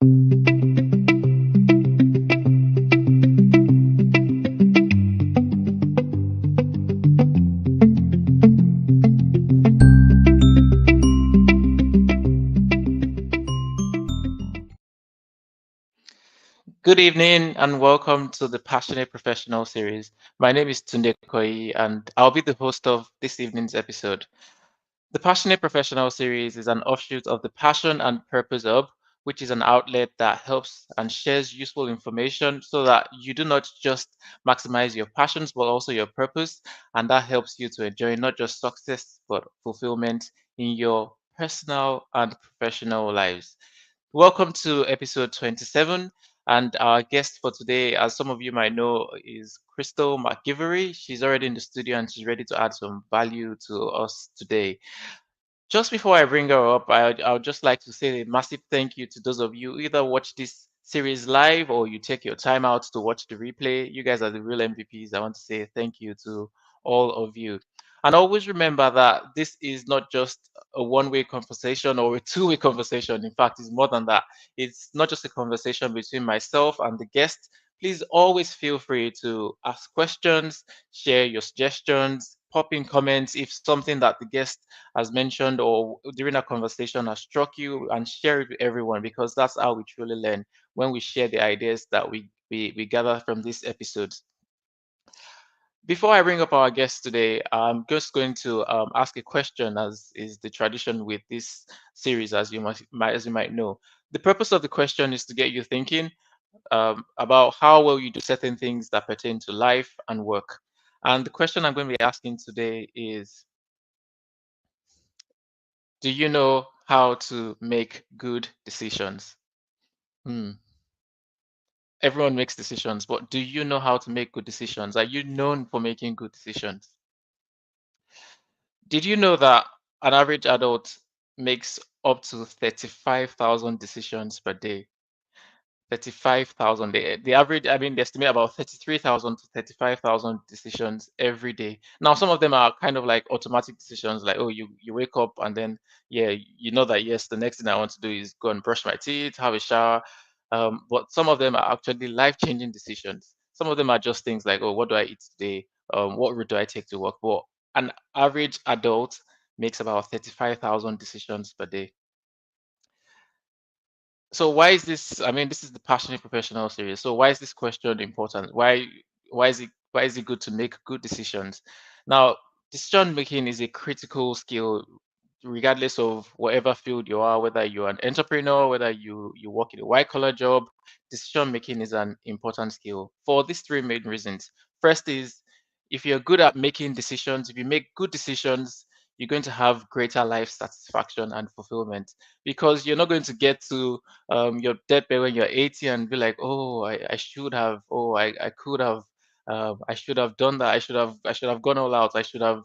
Good evening and welcome to the Passionate Professional series. My name is Tunde Koi and I'll be the host of this evening's episode. The Passionate Professional series is an offshoot of the Passion and Purpose Hub, which is an outlet that helps and shares useful information so that you do not just maximize your passions but also your purpose. And that helps you to enjoy not just success but fulfillment in your personal and professional lives. Welcome to episode 27. And our guest for today, as some of you might know, is Krystle McGilvery. She's already in the studio and she's ready to add some value to us today. Just before I bring her up, I would just like to say a massive thank you to those of you who either watch this series live or you take your time out to watch the replay. You guys are the real MVPs. I want to say thank you to all of you. And always remember that this is not just a one-way conversation or a two-way conversation. In fact, it's more than that. It's not just a conversation between myself and the guest. Please always feel free to ask questions, share your suggestions, pop in comments if something that the guest has mentioned or during a conversation has struck you, and share it with everyone because that's how we truly learn when we share the ideas that we gather from these episodes. Before I bring up our guest today, I'm just going to ask a question, as is the tradition with this series, as as you might know. The purpose of the question is to get you thinking about how well you do certain things that pertain to life and work. And the question I'm going to be asking today is, do you know how to make good decisions? Hmm. Everyone makes decisions, but do you know how to make good decisions? Are you known for making good decisions? Did you know that an average adult makes up to 35,000 decisions per day? 35,000. The average, I mean, they estimate about 33,000 to 35,000 decisions every day. Now, some of them are kind of like automatic decisions, like, oh, you wake up and then, yeah, you know that, yes, the next thing I want to do is go and brush my teeth, have a shower. But some of them are actually life-changing decisions. Some of them are just things like, oh, what do I eat today? What route do I take to work? But an average adult makes about 35,000 decisions per day. So why is this? I mean, this is the passionate professional series. So why is this question important? Why is it good to make good decisions? Now, decision making is a critical skill, regardless of whatever field you are, whether you're an entrepreneur, whether you work in a white collar job. Decision making is an important skill for these three main reasons. First is, if you're good at making decisions, if you make good decisions, you're going to have greater life satisfaction and fulfillment, because you're not going to get to your deathbed when you're 80 and be like, oh, I should have, oh, I could have, I should have done that. I should have gone all out. I should have,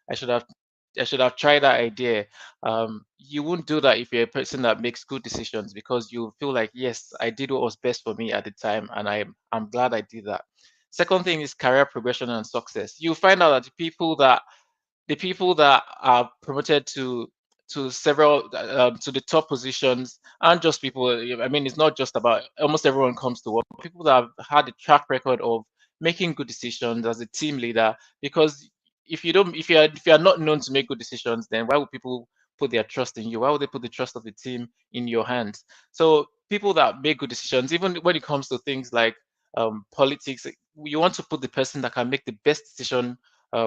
I should have tried that idea. You won't do that if you're a person that makes good decisions, because you feel like, yes, I did what was best for me at the time, and I'm glad I did that. Second thing is career progression and success. You find out that the people that are promoted to several to the top positions aren't just people. I mean, it's not just about almost everyone comes to work. People that have had a track record of making good decisions as a team leader. Because if you are not known to make good decisions, then why would people put their trust in you? Why would they put the trust of the team in your hands? So people that make good decisions, even when it comes to things like politics, you want to put the person that can make the best decision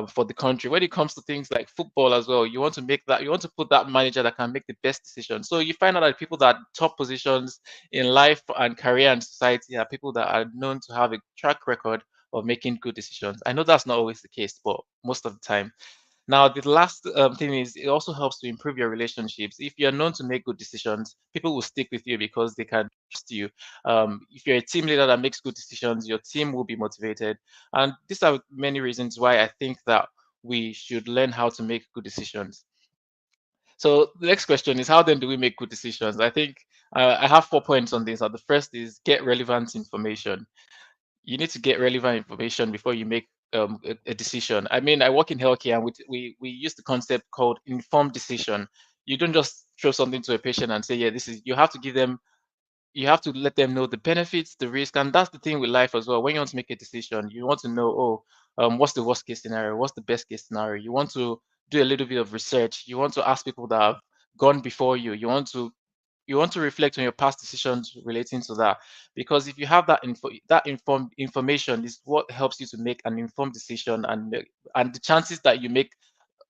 for the country. When it comes to things like football as well, you want to put that manager that can make the best decision. So you find out that people that are top positions in life and career and society are people that are known to have a track record of making good decisions. I know that's not always the case, but most of the time. Now, the last thing is, it also helps to improve your relationships. If you're known to make good decisions, people will stick with you because they can trust you. If you're a team leader that makes good decisions, your team will be motivated. And these are many reasons why I think that we should learn how to make good decisions. So the next question is, how then do we make good decisions? I think I have 4 points on this. The first is get relevant information. You need to get relevant information before you make a decision. I mean, I work in healthcare, and we use the concept called informed decision. You don't just throw something to a patient and say, yeah, this is. You have to give them You have to let them know the benefits, the risk, and that's the thing with life as well. When you want to make a decision, you want to know, oh, what's the worst case scenario? What's the best case scenario? You want to do a little bit of research. You want to ask people that have gone before you. You want to reflect on your past decisions relating to that, because if you have that informed information is what helps you to make an informed decision, and the chances that you make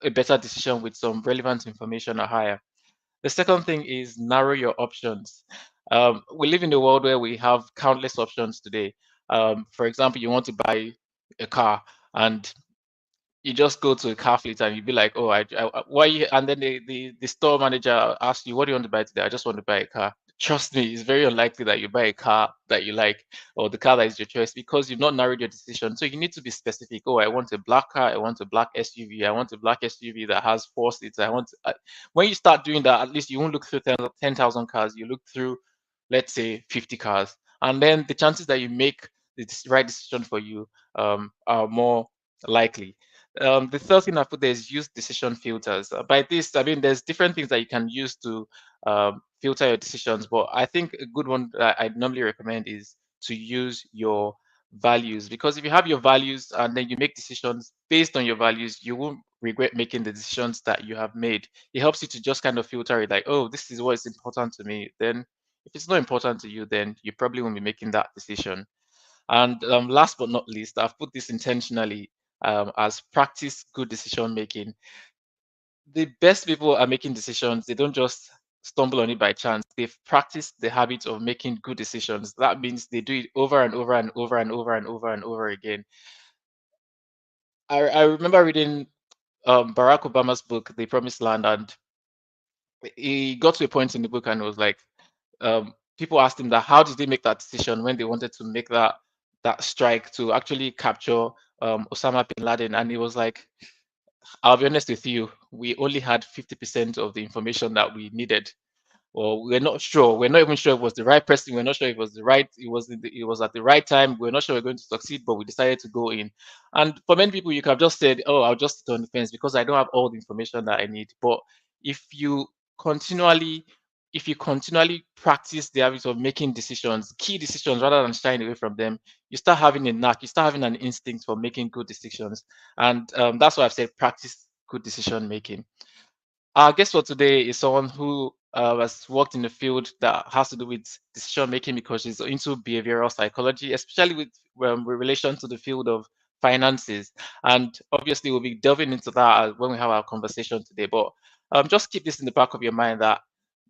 a better decision with some relevant information are higher. The second thing is narrow your options. We live in a world where we have countless options today. For example, you want to buy a car, and you just go to a car fleet and you'd be like, oh, why you? And then the store manager asks you, what do you want to buy today? I just want to buy a car. Trust me, it's very unlikely that you buy a car that you like, or the car that is your choice, because you've not narrowed your decision. So you need to be specific. Oh, I want a black car. I want a black SUV. I want a black SUV that has 4 seats. When you start doing that, at least you won't look through 10,000 cars. You look through, let's say, 50 cars. And then the chances that you make the right decision for you are more likely. The third thing I put there is use decision filters. By this, I mean there's different things that you can use to filter your decisions, but I think a good one that I normally recommend is to use your values, because if you have your values and then you make decisions based on your values, you won't regret making the decisions that you have made. It helps you to just kind of filter it, like, oh, this is what is important to me. Then if it's not important to you, then you probably won't be making that decision. And last but not least, I've put this intentionally as practice good decision making. The best people are making decisions. They don't just stumble on it by chance. They've practiced the habit of making good decisions. That means they do it over and over and over and over and over and over again. I remember reading Barack Obama's book, The Promised Land, and he got to a point in the book and it was like, people asked him that how did they make that decision when they wanted to make that strike to actually capture Osama bin Laden, and he was like, I'll be honest with you, we only had 50% of the information that we needed, or we're not sure. We're not even sure if it was the right person. We're not sure if it was the right. It was at the right time. We're not sure we're going to succeed, but we decided to go in. And for many people, you could have just said, "Oh, I'll just sit on the fence because I don't have all the information that I need." But if you continually if you continually practice the habit of making decisions, key decisions, rather than shying away from them, you start having a knack, you start having an instinct for making good decisions. And that's why I've said practice good decision making. Our guest for today is someone who has worked in the field that has to do with decision making, because she's into behavioral psychology, especially with relation to the field of finances. And obviously, we'll be delving into that when we have our conversation today. But just keep this in the back of your mind that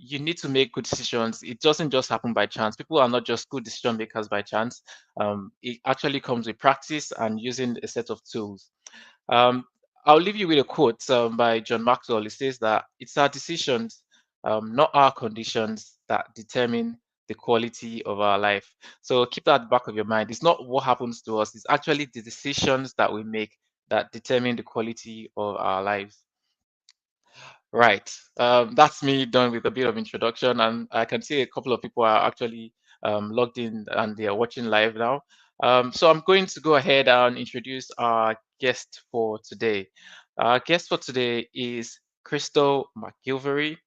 you need to make good decisions. It doesn't just happen by chance. People are not just good decision makers by chance. It actually comes with practice and using a set of tools. Um, I'll leave you with a quote by John Maxwell. It says that it's our decisions, not our conditions, that determine the quality of our life. So keep that at the back of your mind. It's not what happens to us, it's actually the decisions that we make that determine the quality of our lives. Right. That's me done with a bit of introduction, and I can see a couple of people are actually logged in and they are watching live now. So I'm going to go ahead and introduce our guest for today. Our guest for today is Krystle McGilvery,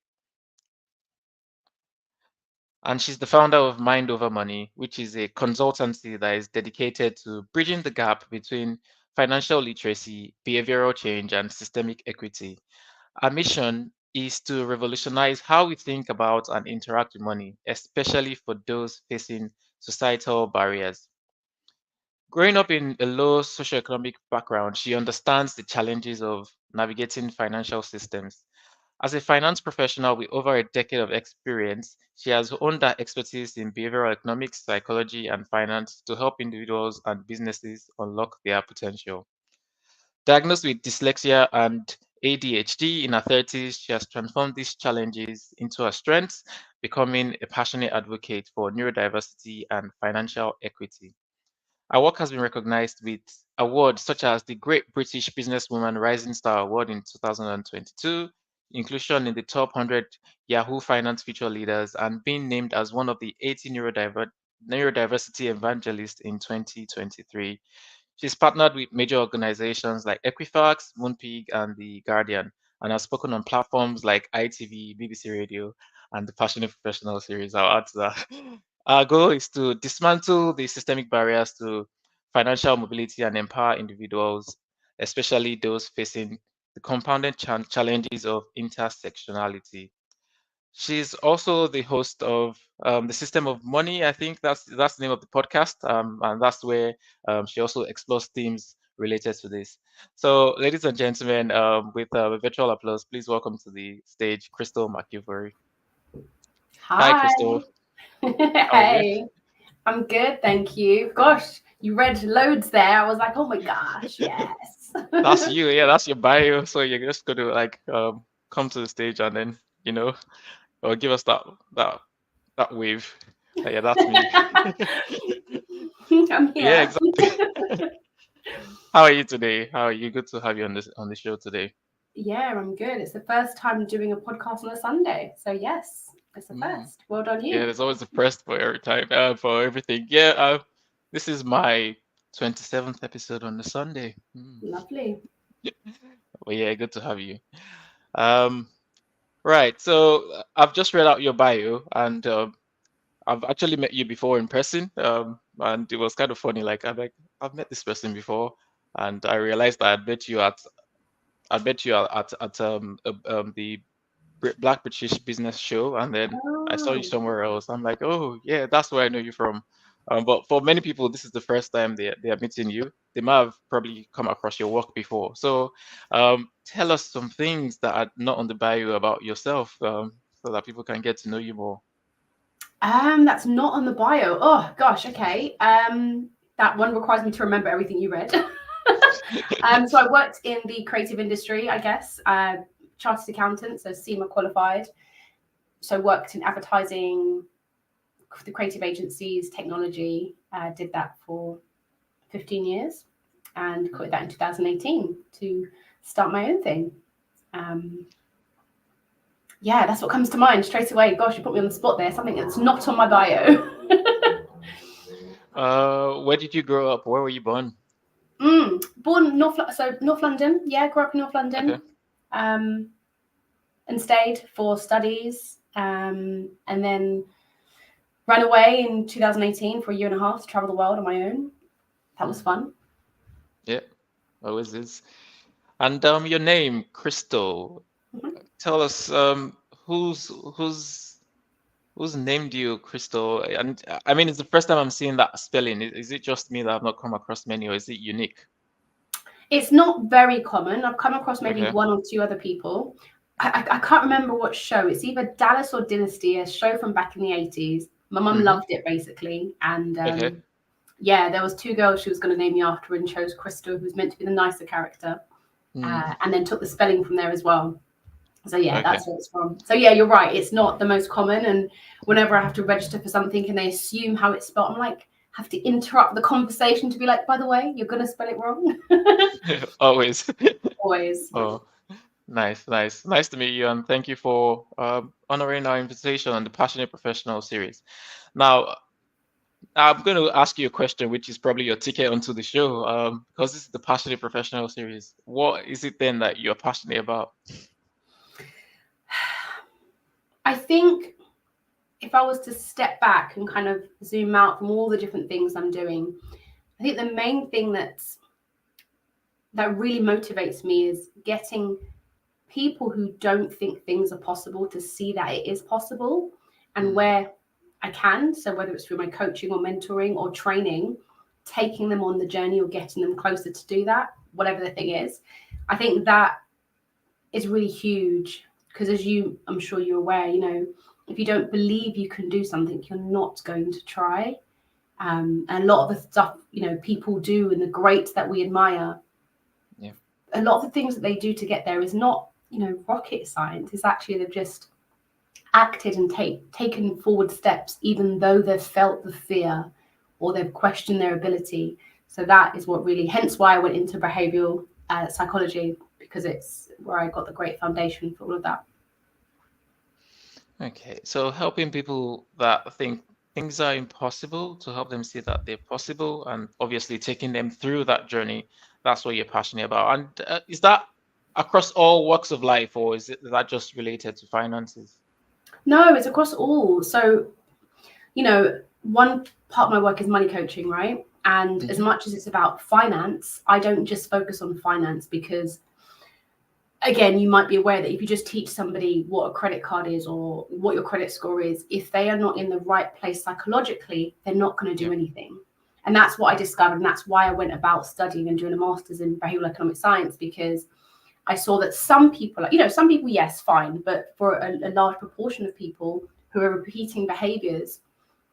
and she's the founder of Mind Over Money, which is a consultancy that is dedicated to bridging the gap between financial literacy, behavioral change, and systemic equity. Our mission is to revolutionize how we think about and interact with money, especially for those facing societal barriers. Growing up in a low socioeconomic background, she understands the challenges of navigating financial systems. As a finance professional with over a decade of experience, she has honed her expertise in behavioral economics, psychology, and finance to help individuals and businesses unlock their potential. Diagnosed with dyslexia and ADHD in her 30s, she has transformed these challenges into her strengths, becoming a passionate advocate for neurodiversity and financial equity. Her work has been recognized with awards such as the Great British Businesswoman Rising Star Award in 2022, inclusion in the top 100 Yahoo Finance Future Leaders, and being named as one of the 80 neurodiversity evangelists in 2023. She's partnered with major organizations like Equifax, Moonpig, and The Guardian, and has spoken on platforms like ITV, BBC Radio, and the Passionate Professional series. I'll add to that. Our goal is to dismantle the systemic barriers to financial mobility and empower individuals, especially those facing the compounded challenges of intersectionality. She's also the host of the System of Money. I think that's the name of the podcast, and that's where she also explores themes related to this. So, ladies and gentlemen, with a virtual applause, please welcome to the stage Krystle McGilvery. Hi, Hi. Krystle. How are you? Hey, I'm good, thank you. Gosh, you read loads there. I was like, oh my gosh, yes. That's you. Yeah, that's your bio. So you're just going to like come to the stage and then or give us that wave. Yeah, that's me. I'm Yeah, here. exactly. How are you today? How are you? Good to have you on the show today. Yeah, I'm good. It's the first time doing a podcast on a Sunday. So, yes, it's the Mm. first. Well done, Yeah, you. there's always a first for every time, for everything. Yeah, this is my 27th episode on the Sunday. Lovely. But yeah, good to have you. Um, right. So I've just read out your bio, and I've actually met you before in person. And it was kind of funny. I've met this person before, and I realized that I'd met you at the Black British Business Show, and then I saw you Oh. somewhere else. I'm like, oh yeah, that's where I know you from. But for many people, this is the first time they are meeting you. They might have probably come across your work before. So, tell us some things that are not on the bio about yourself, so that people can get to know you more. That's not on the bio. Oh gosh, okay. That one requires me to remember everything you read. So I worked in the creative industry, I guess. Chartered accountant, so SEMA qualified. So worked in advertising, the creative agencies, technology. Did that for 15 years and quit that in 2018 to start my own thing. Um, yeah, that's what comes to mind straight away. Gosh, you put me on the spot there. Something that's not on my bio. Where did you grow up? Where were you born? Born North London. Yeah, grew up in North Okay. London, um, and stayed for studies, and then ran away in 2018 for a year and a half to travel the world on my own. That was Mm. fun. Yeah, always is. And your name, Crystal. Mhm. Tell us who's who's who's named you Crystal? And I mean, it's the first time I'm seeing that spelling. Is it just me that I've not come across many, or is it unique? It's not very common. I've come across maybe Okay. one or two other people. I can't remember what show. It's either Dallas or Dynasty, a show from back in the 80s. My mum Mm-hmm. loved it basically. And Okay. yeah, there was two girls she was going to name me after and chose Crystal, who's meant to be the nicer character. Mm. And then took the spelling from there as well. So yeah, Okay. that's where it's from. So yeah, you're right. It's not the most common. And whenever I have to register for something and they assume how it's spelled, I'm like, have to interrupt the conversation to be like, by the way, you're going to spell it wrong. Always. Always. Oh, nice, nice, nice to meet you, and thank you for honoring our invitation on the Passionate Professional series. Now, I'm going to ask you a question, which is probably your ticket onto the show, because this is the Passionate Professional series. What is it then that you're passionate about? I think if I was to step back and kind of zoom out from all the different things I'm doing, I think the main thing that really motivates me is getting people who don't think things are possible to see that it is possible, and Mm. where I can, so whether it's through my coaching or mentoring or training, taking them on the journey or getting them closer to do that, whatever the thing is. I think that is really huge because, as I'm sure you're aware, if you don't believe you can do something, you're not going to try. And a lot of the stuff, people do and the greats that we admire, Yeah. a lot of the things that they do to get there is not, rocket science. It's actually they've just acted and taken forward steps, even though they've felt the fear or they've questioned their ability. So that is what really, hence why I went into behavioural psychology, because it's where I got the great foundation for all of that. Okay, so helping people that think things are impossible to help them see that they're possible, and obviously taking them through that journey, that's what you're passionate about. And is that across all walks of life, or is that just related to finances? No, it's across all. So, you know, one part of my work is money coaching, right? And as much as it's about finance, I don't just focus on finance because, again, you might be aware that if you just teach somebody what a credit card is or what your credit score is, if they are not in the right place psychologically, they're not going to do anything. And that's what I discovered. And that's why I went about studying and doing a master's in behavioural economic science, because I saw that some people, some people, yes, fine. But for a large proportion of people who are repeating behaviours,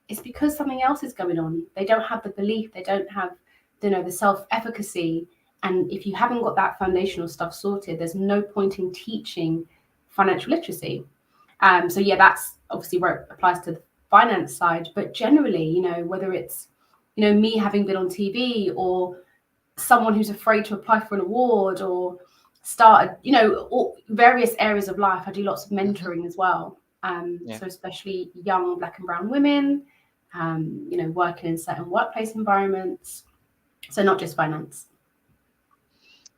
it's because something else is going on. They don't have the belief, they don't have, the self-efficacy. And if you haven't got that foundational stuff sorted, there's no point in teaching financial literacy. So yeah, that's obviously where it applies to the finance side. But generally, whether it's, me having been on TV, or someone who's afraid to apply for an award, or start, all various areas of life. I do lots of mentoring as well. So especially young Black and brown women, working in certain workplace environments. So not just finance.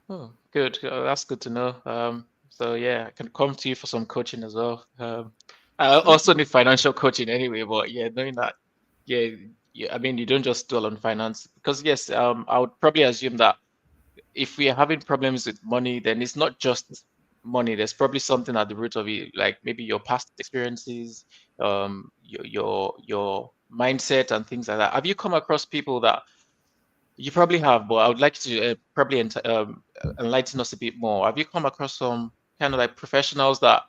Oh, good. That's good to know. So yeah, I can come to you for some coaching as well. I also need financial coaching anyway, but yeah, knowing that, yeah, I mean, you don't just dwell on finance because yes, I would probably assume that if we are having problems with money, then it's not just money. There's probably something at the root of it, like maybe your past experiences, your mindset and things like that. Have you come across people that you probably have, but I would like to probably enlighten us a bit more. Have you come across some kind of like professionals that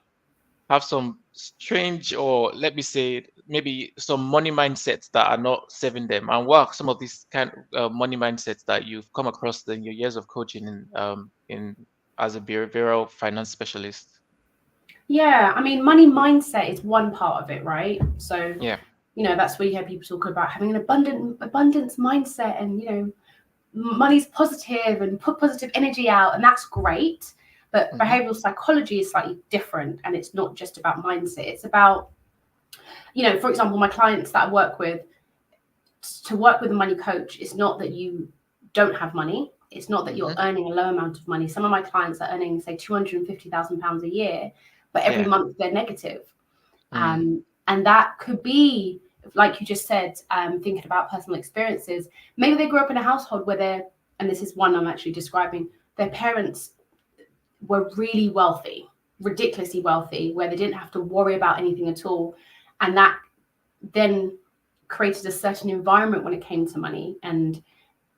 have some strange, or let me say, maybe some money mindsets that are not serving them? And what are some of these kind of money mindsets that you've come across in your years of coaching in as a behavioral finance specialist? Yeah, I mean, money mindset is one part of it, right? So, Yeah. that's where you hear people talk about having an abundance mindset, and money's positive and put positive energy out, and that's great. But behavioral psychology is slightly different, and it's not just about mindset. It's about, for example, my clients that I work with, to work with a money coach, it's not that you don't have money. It's not that you're earning a low amount of money. Some of my clients are earning, say, £250,000 a year, but every month they're negative. And that could be, like you just said, thinking about personal experiences. Maybe they grew up in a household where and this is one I'm actually describing, their parents were really wealthy, ridiculously wealthy, where they didn't have to worry about anything at all. And that then created a certain environment when it came to money,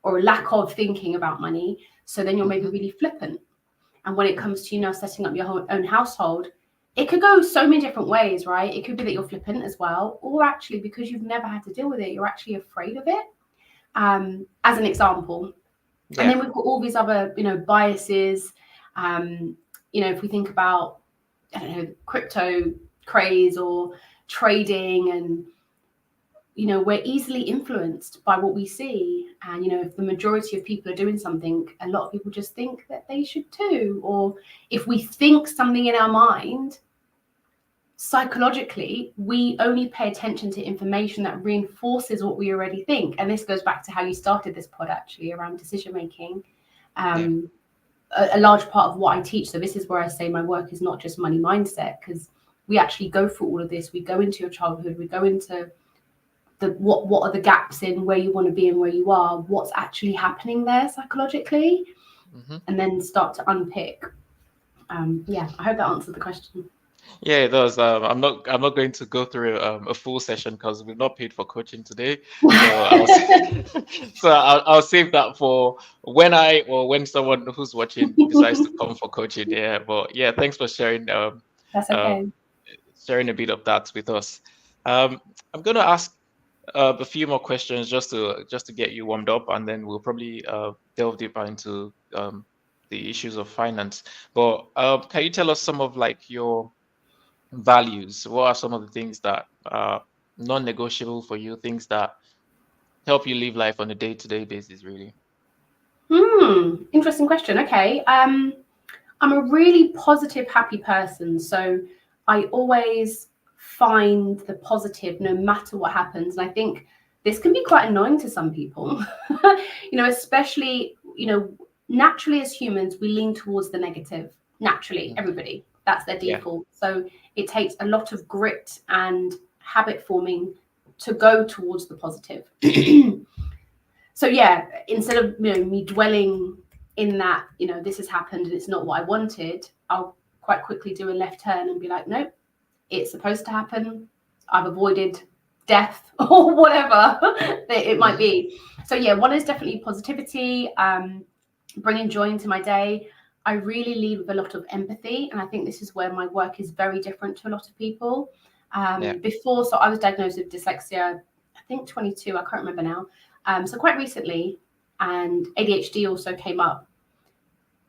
or a lack of thinking about money. So then you're maybe really flippant. And when it comes to, setting up your own household, it could go so many different ways, right? It could be that you're flippant as well, or actually because you've never had to deal with it, you're actually afraid of it, as an example. And then we've got all these other, biases. If we think about, I don't know, crypto craze or trading, and we're easily influenced by what we see. And if the majority of people are doing something, a lot of people just think that they should too. Or if we think something in our mind, psychologically, we only pay attention to information that reinforces what we already think. And this goes back to how you started this pod, actually, around decision making. A large part of what I teach, so this is where I say my work is not just money mindset, because we actually go through all of this. We go into your childhood, we go into what are the gaps in where you want to be and where you are, what's actually happening there psychologically, and then start to unpick. I hope that answered the question. Yeah, it does. I'm not going to go through a full session because we've not paid for coaching today. So I'll save that for when when someone who's watching decides to come for coaching. Yeah, but yeah, thanks for sharing That's um okay. sharing a bit of that with us. I'm going to ask a few more questions just to get you warmed up, and then we'll probably delve deeper into the issues of finance. But can you tell us some of like your values? What are some of the things that are non-negotiable for you, things that help you live life on a day-to-day basis, really? Interesting question. Okay. I'm a really positive, happy person. So I always find the positive no matter what happens. And I think this can be quite annoying to some people, especially, naturally as humans, we lean towards the negative. Naturally, everybody, that's their default. So it takes a lot of grit and habit forming to go towards the positive. So yeah, instead of me dwelling in that, this has happened and it's not what I wanted, I'll quite quickly do a left turn and be like, nope, it's supposed to happen. I've avoided death or whatever it might be. So yeah, one is definitely positivity, bringing joy into my day. I really lead with a lot of empathy, and I think this is where my work is very different to a lot of people. Before, so I was diagnosed with dyslexia, I think 22, I can't remember now. So quite recently, and ADHD also came up.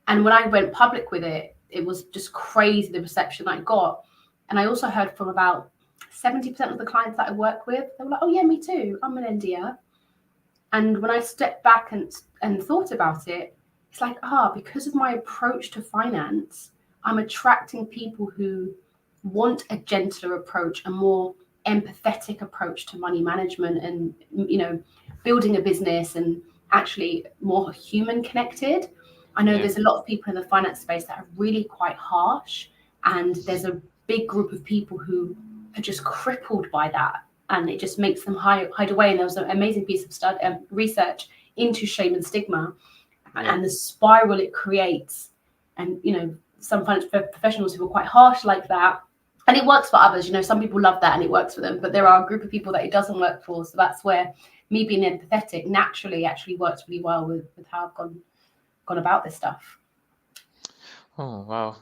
And when I went public with it, it was just crazy, the reception I got. And I also heard from about 70% of the clients that I work with, they were like, oh yeah, me too, I'm an NDR. And when I stepped back and thought about it, it's like, because of my approach to finance, I'm attracting people who want a gentler approach, a more empathetic approach to money management and, building a business, and actually more human connected. I know there's a lot of people in the finance space that are really quite harsh, and there's a big group of people who are just crippled by that, and it just makes them hide away. And there was an amazing piece of research into shame and stigma, and the spiral it creates. And some finance professionals who are quite harsh like that, and it works for others. Some people love that and it works for them, but there are a group of people that it doesn't work for. So that's where me being empathetic naturally actually works really well with how I've gone about this stuff. Oh, wow.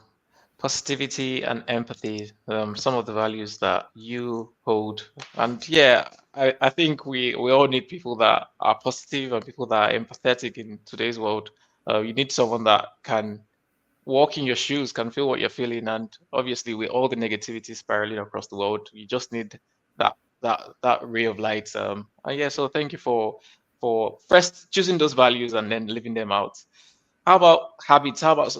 Positivity and empathy, some of the values that you hold. And I think we all need people that are positive and people that are empathetic in today's world. You need someone that can walk in your shoes, can feel what you're feeling. And obviously, with all the negativity spiraling across the world, you just need that ray of light. So thank you for first choosing those values and then living them out. How about habits? How about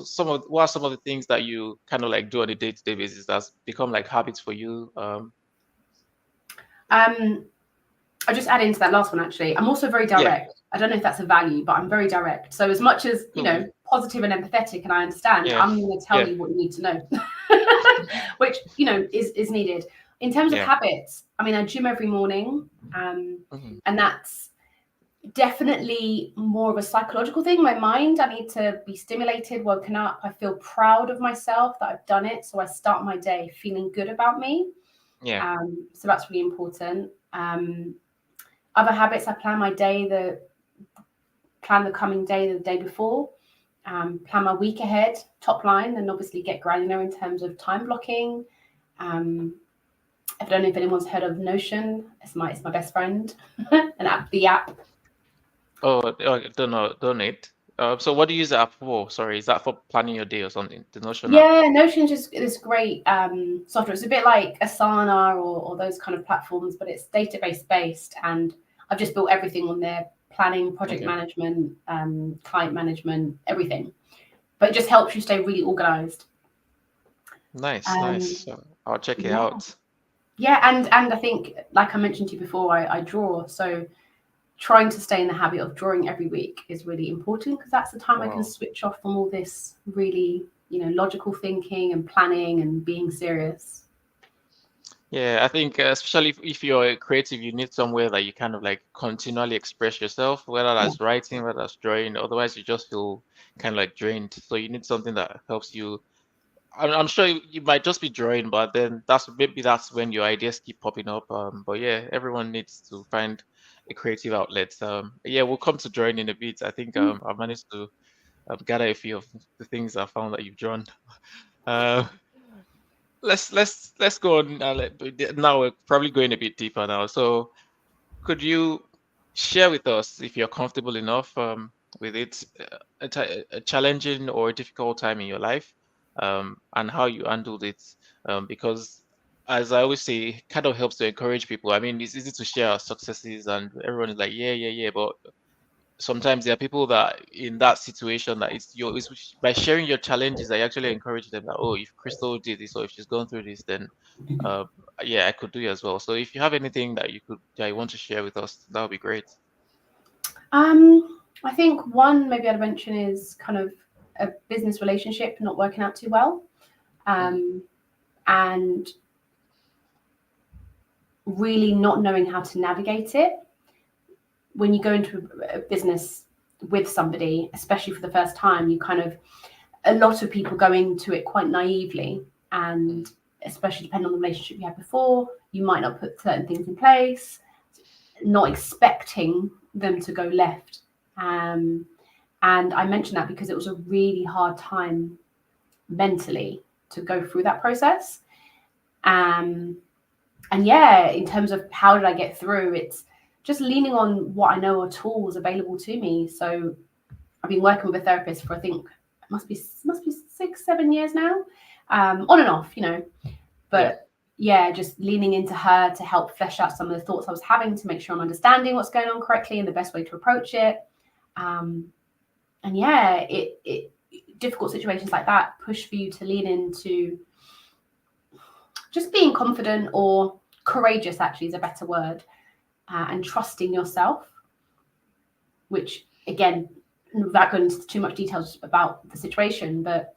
what are some of the things that you kind of like do on a day-to-day basis that's become like habits for you? I'll just add into that last one, actually. I'm also very direct. I don't know if that's a value, but I'm very direct. So as much as, positive and empathetic, and I understand, I'm going to tell you what you need to know, which, is needed. In terms of habits, I gym every morning, and that's definitely more of a psychological thing. My mind, I need to be stimulated, woken up. I feel proud of myself that I've done it. So I start my day feeling good about me. So that's really important. Other habits, I plan my day, plan the coming day the day before, plan my week ahead, top line, and obviously get granular in terms of time blocking. I don't know if anyone's heard of Notion. It's my best friend, the app. Oh, don't it. So what do you use the app for? Sorry, is that for planning your day or something? The Notion app? Yeah, Notion's just this great software. It's a bit like Asana or those kind of platforms, but it's database based, and I've just built everything on there: planning, project management, client management, everything. But it just helps you stay really organized. Nice. So I'll check it out. Yeah, and I think, like I mentioned to you before, I draw. So trying to stay in the habit of drawing every week is really important, because that's the time I can switch off from all this really, logical thinking and planning and being serious. Yeah, I think especially if you're a creative, you need somewhere that you kind of like continually express yourself, whether that's writing, whether that's drawing. Otherwise, you just feel kind of like drained. So you need something that helps you. I'm sure you might just be drawing, but then that's when your ideas keep popping up. But yeah, everyone needs to find a creative outlet. We'll come to drawing in a bit. I think I've managed to gather a few of the things I found that you've drawn. Uh, let's go on. Now we're probably going a bit deeper now. So could you share with us, if you're comfortable enough, with it, a challenging or a difficult time in your life, and how you handled it? Because as I always say, it kind of helps to encourage people. I mean, it's easy to share our successes, and everyone is like, yeah, but sometimes there are people that in that situation that it's by sharing your challenges that you actually encourage them that, oh, if Krystle did this or if she's gone through this, then uh, I could do it as well. So if you have anything that you want to share with us, that would be great. I think one maybe I'd mention is kind of a business relationship not working out too well, and really not knowing how to navigate it. When you go into a business with somebody, especially for the first time, you kind of, a lot of people go into it quite naively, and especially depending on the relationship you had before, you might not put certain things in place, not expecting them to go left. And I mention that because it was a really hard time mentally to go through that process. And yeah, in terms of how did I get through, it's just leaning on what I know are tools available to me. So I've been working with a therapist for, I think it must be 6-7 years now, on and off, but yeah, just leaning into her to help flesh out some of the thoughts I was having, to make sure I'm understanding what's going on correctly and the best way to approach it. And yeah, it difficult situations like that push for you to lean into just being confident, or courageous actually is a better word, and trusting yourself, which again, without going into too much details about the situation, but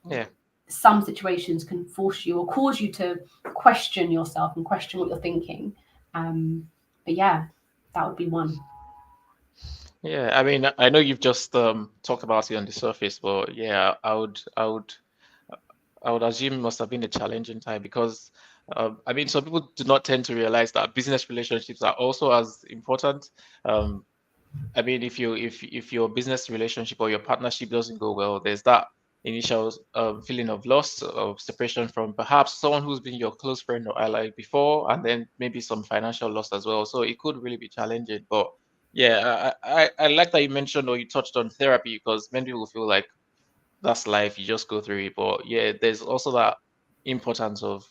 some situations can force you or cause you to question yourself and question what you're thinking. But yeah, that would be one. Yeah, I mean, I know you've just talked about it on the surface, but yeah, I would assume it must have been a challenging time, because I mean, some people do not tend to realize that business relationships are also as important. I mean, if your business relationship or your partnership doesn't go well, there's that initial feeling of loss, of separation from perhaps someone who's been your close friend or ally before, and then maybe some financial loss as well. So it could really be challenging. But yeah, I like that you mentioned, or you touched on therapy, because many people feel like that's life, you just go through it. But yeah, there's also that importance of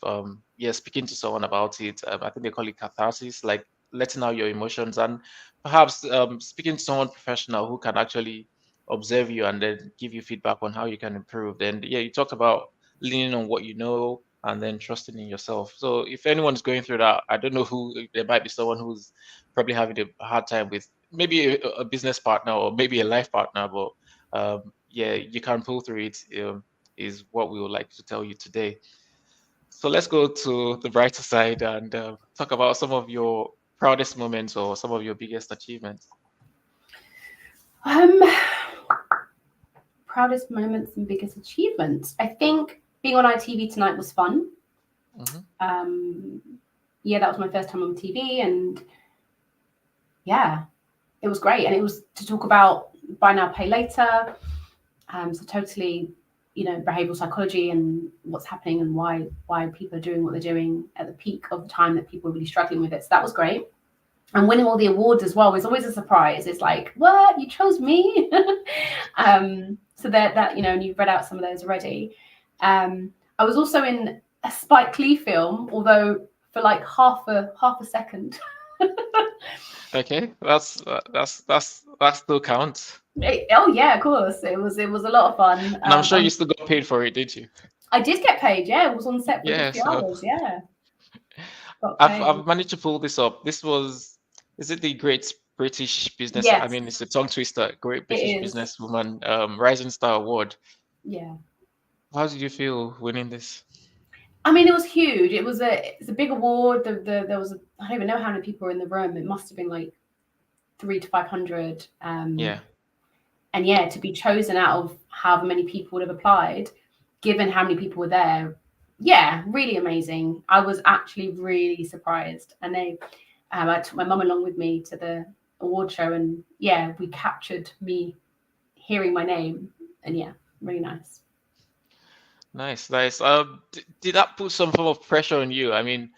speaking to someone about it. I think they call it catharsis, like letting out your emotions, and perhaps speaking to someone professional who can actually observe you and then give you feedback on how you can improve. Then yeah, you talked about leaning on what you know and then trusting in yourself. So if anyone's going through that, I don't know who, there might be someone who's probably having a hard time with maybe a business partner or maybe a life partner, but yeah, you can pull through it, is what we would like to tell you today. So let's go to the brighter side and talk about some of your proudest moments or some of your biggest achievements. Proudest moments and biggest achievements. I think being on ITV tonight was fun. Yeah, that was my first time on TV, and yeah, it was great. And it was to talk about buy now, pay later. So totally, behavioral psychology and what's happening and why people are doing what they're doing at the peak of the time that people are really struggling with it. So that was great. And winning all the awards as well was always a surprise. It's like, what? You chose me? So that and you've read out some of those already. I was also in a Spike Lee film, although for like half a second. Okay, that still counts. Oh yeah, of course. It was a lot of fun. And I'm sure you still got paid for it, did you? I did get paid. Yeah, it was on set for Yeah, 50 so hours. Yeah, got I've paid. managed to pull this up. This was, is it the Great British Business? I Yes, mean, it's a tongue twister. Great it British is. Businesswoman Rising Star Award. Yeah. How did you feel winning this? I mean, it was huge. It's a big award. There was I don't even know how many people were in the room. It must have been like 300 to 500. Yeah. And yeah, to be chosen out of however many people would have applied, given how many people were there, yeah, really amazing. I was actually really surprised. And I took my mum along with me to the award show, and yeah, we captured me hearing my name, and yeah, really nice. Nice, nice. Did that put some form of pressure on you? I mean,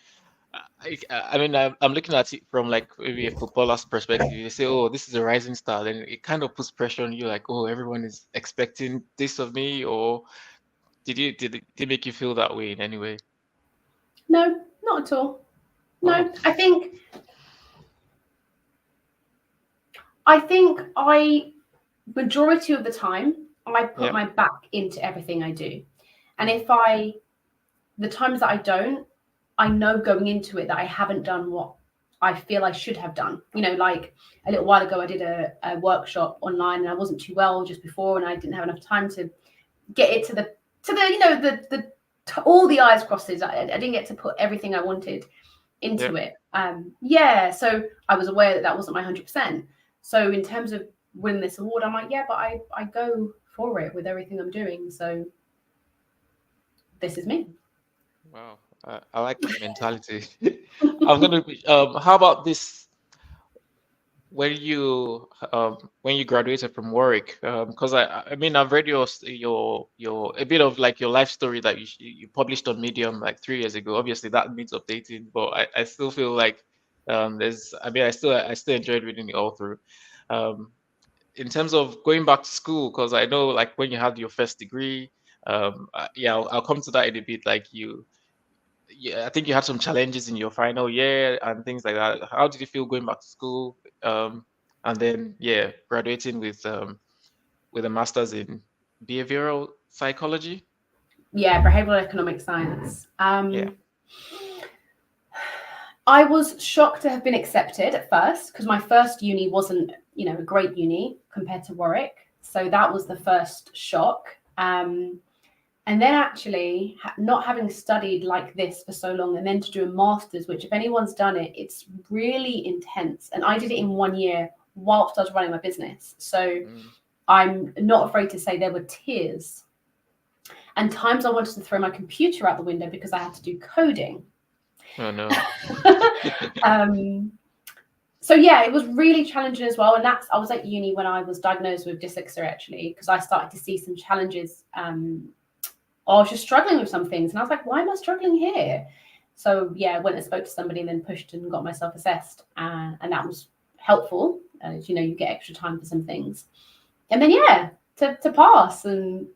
I'm looking at it from like maybe a footballer's perspective. You say, "Oh, this is a rising star," then it kind of puts pressure on you, like, "Oh, everyone is expecting this of me." Or did it make you feel that way in any way? No, not at all. Oh, No, I think majority of the time I put yeah, my back into everything I do. And mm, if the times that I don't, I know going into it that I haven't done what I feel I should have done. Like a little while ago, I did a workshop online, and I wasn't too well just before, and I didn't have enough time to get it to the all the I's crosses. I didn't get to put everything I wanted. into Yep. it. Yeah, so I was aware that that wasn't my 100%. So in terms of winning this award, I'm like, yeah, but I go for it with everything I'm doing. So this is me. Wow. I like that mentality. I'm gonna how about this when you graduated from Warwick? Because I mean I've read your a bit of like your life story that you published on Medium like 3 years ago. Obviously that needs updating, but I still feel like there's I mean I still enjoyed reading it all through. Um, in terms of going back to school, because I know like when you had your first degree, yeah, I'll come to that in a bit. Like yeah, I think you had some challenges in your final year and things like that. How did you feel going back to school? And then yeah, graduating with a master's in behavioral psychology. Yeah, behavioral economic science. Yeah. I was shocked to have been accepted at first because my first uni wasn't, a great uni compared to Warwick. So that was the first shock. And then actually not having studied like this for so long and then to do a master's, which if anyone's done it, it's really intense. And I did it in 1 year whilst I was running my business. So Mm. I'm not afraid to say there were tears and times I wanted to throw my computer out the window because I had to do coding. Oh no. So yeah, it was really challenging as well. And I was at uni when I was diagnosed with dyslexia actually, because I started to see some challenges. I was just struggling with some things, and I was like, why am I struggling here? So yeah, I went and spoke to somebody, and then pushed and got myself assessed, and that was helpful. As you get extra time for some things, and then yeah, to pass, and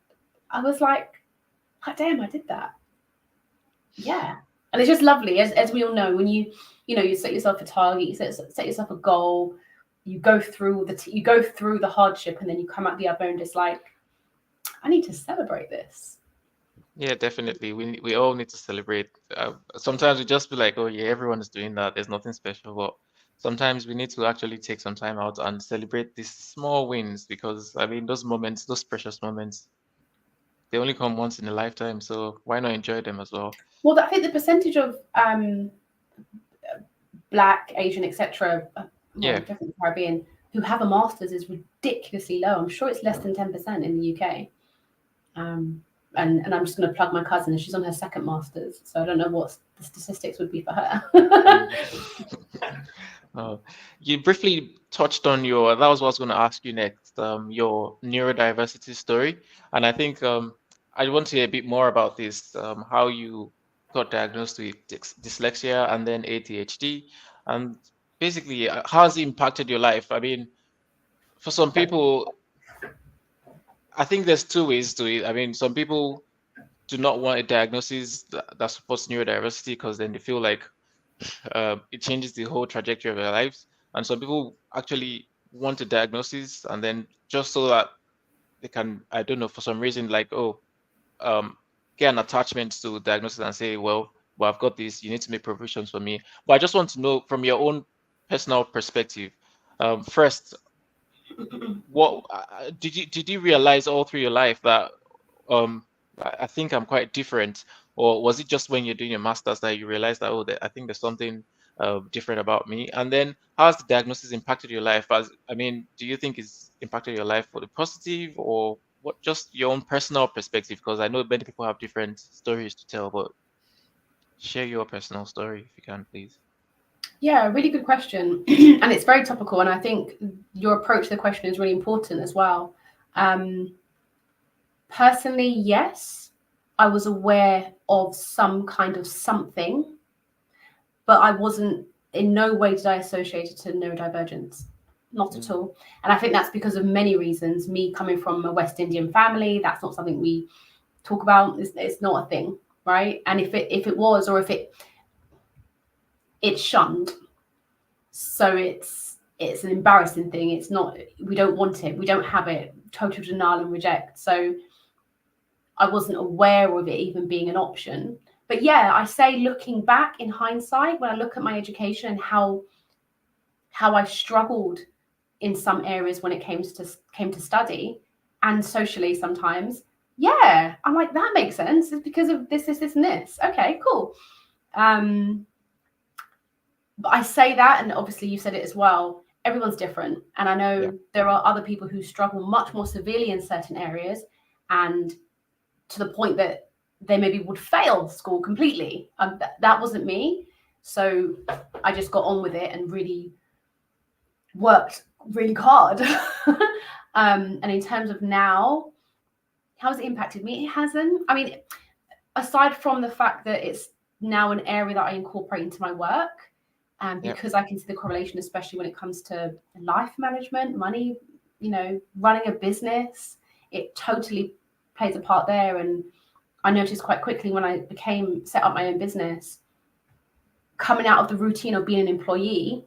I was like, oh, damn, I did that. Yeah, and it's just lovely, as we all know, when you set yourself a target, you set yourself a goal, you go through the hardship, and then you come out the other and just like, I need to celebrate this. Yeah, definitely. We all need to celebrate. Sometimes we just be like, oh yeah, everyone is doing that. There's nothing special, but sometimes we need to actually take some time out and celebrate these small wins because I mean those moments, those precious moments, they only come once in a lifetime. So why not enjoy them as well? Well, I think the percentage of Black, Asian, etc., well, Yeah. definitely Caribbean, who have a master's is ridiculously low. I'm sure it's less than 10% in the UK. And I'm just going to plug my cousin. She's on her second master's, so I don't know what the statistics would be for her. Mm. You briefly touched on that was what I was going to ask you next, your neurodiversity story. And I think I want to hear a bit more about this, how you got diagnosed with dyslexia and then ADHD. And basically, how has it impacted your life? I mean, for some people, I think there's two ways to it. I mean, some people do not want a diagnosis that supports neurodiversity because then they feel like it changes the whole trajectory of their lives. And some people actually want a diagnosis and then just so that they can, I don't know, for some reason, like, oh, um, get an attachment to diagnosis and say, well, I've got this, you need to make provisions for me. But I just want to know from your own personal perspective, first, what did you realize all through your life that um I think I'm quite different, or was it just when you're doing your masters that you realized that I think there's something different about me? And then how has the diagnosis impacted your life? As I mean, do you think it's impacted your life for the positive, or what? Just your own personal perspective, because I know many people have different stories to tell, but share your personal story if you can, please. Yeah, really good question. And it's very topical. And I think your approach to the question is really important as well. Personally, yes, I was aware of some kind of something, but I wasn't, in no way did I associate it to neurodivergence. Not at Mm, all. And I think that's because of many reasons. Me coming from a West Indian family, that's not something we talk about. It's not a thing, right? And if it was, or if it's shunned, so it's an embarrassing thing. It's not. We don't want it. We don't have it. Total denial and reject. So I wasn't aware of it even being an option. But yeah, I say looking back in hindsight, when I look at my education and how I struggled in some areas when it came to study and socially sometimes, yeah, I'm like, that makes sense. It's because of this, and this. Okay, cool. But I say that, and obviously you said it as well. Everyone's different, and I Yeah. know there are other people who struggle much more severely in certain areas, and to the point that they maybe would fail school completely. That wasn't me, so I just got on with it and really worked really hard. And in terms of now, how has it impacted me? It hasn't. I mean, aside from the fact that it's now an area that I incorporate into my work, and Yeah. because I can see the correlation, especially when it comes to life management, money, running a business, it totally plays a part there. And I noticed quite quickly when I set up my own business, coming out of the routine of being an employee,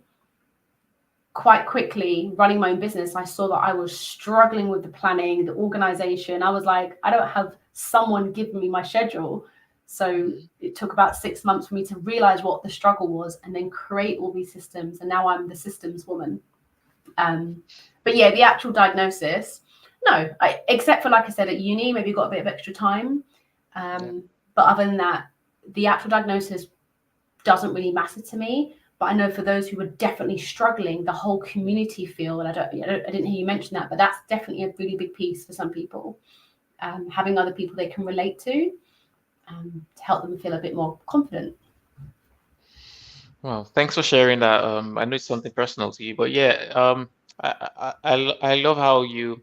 quite quickly running my own business, I saw that I was struggling with the planning, the organization. I was like, I don't have someone giving me my schedule. So Mhm. it took about 6 months for me to realize what the struggle was and then create all these systems. And now I'm the systems woman. But yeah, the actual diagnosis, no, except for, like I said, at uni, maybe got a bit of extra time. Yeah. But other than that, the actual diagnosis doesn't really matter to me. But I know for those who are definitely struggling, the whole community feel, and I didn't hear you mention that, but that's definitely a really big piece for some people. Having other people they can relate to help them feel a bit more confident. Well, thanks for sharing that. I know it's something personal to you, but yeah, I love how you